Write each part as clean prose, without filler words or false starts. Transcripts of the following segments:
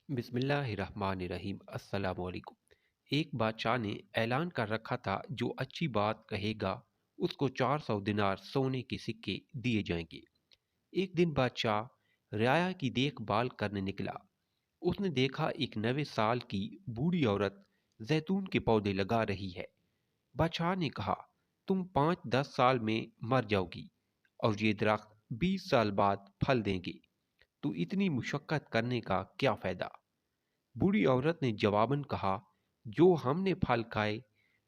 बिस्मिल्लाहिर्रहमानिर्रहीम अस्सलाम वालेकुम। एक बादशाह ने ऐलान कर रखा था, जो अच्छी बात कहेगा उसको 400 दिनार सोने के सिक्के दिए जाएंगे। एक दिन बादशाह रियाया की देखभाल करने निकला। उसने देखा एक 90 साल की बूढ़ी औरत जैतून के पौधे लगा रही है। बादशाह ने कहा, तुम 5-10 साल में मर जाओगी और ये दरख्त 20 साल बाद फल देंगे। तो इतनी मुशक्कत करने का क्या फ़ायदा? बूढ़ी औरत ने जवाबन कहा, जो हमने फल खाए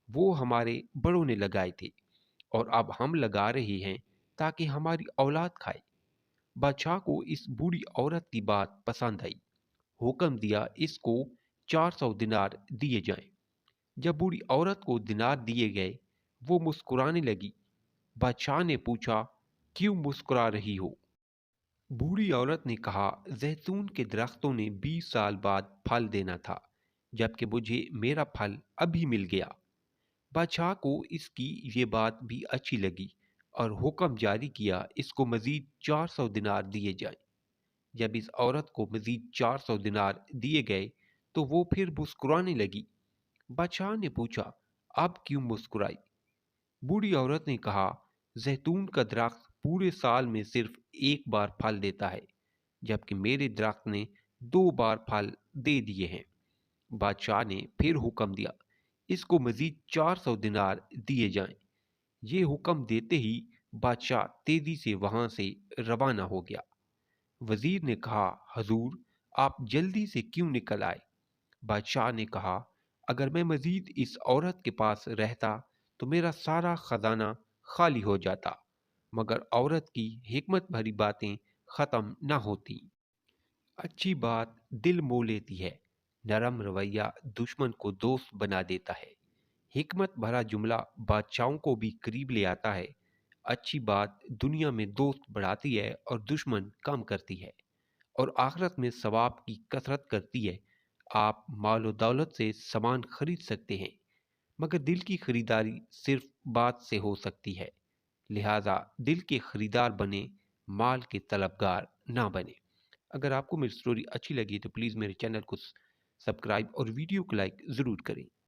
वो हमारे बड़ों ने लगाए थे, और अब हम लगा रहे हैं ताकि हमारी औलाद खाए। बादशाह को इस बूढ़ी औरत की बात पसंद आई। हुक्म दिया, इसको 400 दिनार दिए जाएं। जब बूढ़ी औरत को दिनार दिए गए, वो मुस्कुराने लगी। बादशाह ने पूछा, क्यों मुस्कुरा रही हो? बूढ़ी औरत ने कहा, जैतून के दरख्तों ने 20 साल बाद फल देना था, जबकि मुझे मेरा फल अभी मिल गया। बादशाह को इसकी ये बात भी अच्छी लगी और हुक्म जारी किया, इसको मजीद 400 दिनार दिए जाएं। जब इस औरत को मजीद 400 दिनार दिए गए तो वो फिर मुस्कुराने लगी। बादशाह ने पूछा, अब क्यों मुस्कुराई? बूढ़ी औरत ने कहा, जैतून का दरख्त पूरे साल में सिर्फ एक बार फल देता है, जबकि मेरे दरख्त ने 2 बार फल दे दिए हैं। बादशाह ने फिर हुक्म दिया, इसको मजीद 400 दिनार दिए जाएं। ये हुक्म देते ही बादशाह तेजी से वहां से रवाना हो गया। वजीर ने कहा, हजूर, आप जल्दी से क्यों निकल आए? बादशाह ने कहा, अगर मैं मजीद इस औरत के पास रहता तो मेरा सारा खजाना खाली हो जाता, मगर औरत की हिकमत भरी बातें ख़त्म न होती। अच्छी बात दिल मोह लेती है, नरम रवैया दुश्मन को दोस्त बना देता है। हिकमत भरा जुमला बादशाहों को भी करीब ले आता है। अच्छी बात दुनिया में दोस्त बढ़ाती है और दुश्मन कम करती है, और आखिरत में सवाब की कसरत करती है। आप माल और दौलत से सामान खरीद सकते हैं, मगर दिल की खरीदारी सिर्फ बात से हो सकती है। लिहाजा दिल के खरीदार बने, माल के तलबगार ना बने। अगर आपको मेरी स्टोरी अच्छी लगी तो प्लीज़ मेरे चैनल को सब्सक्राइब और वीडियो को लाइक ज़रूर करें।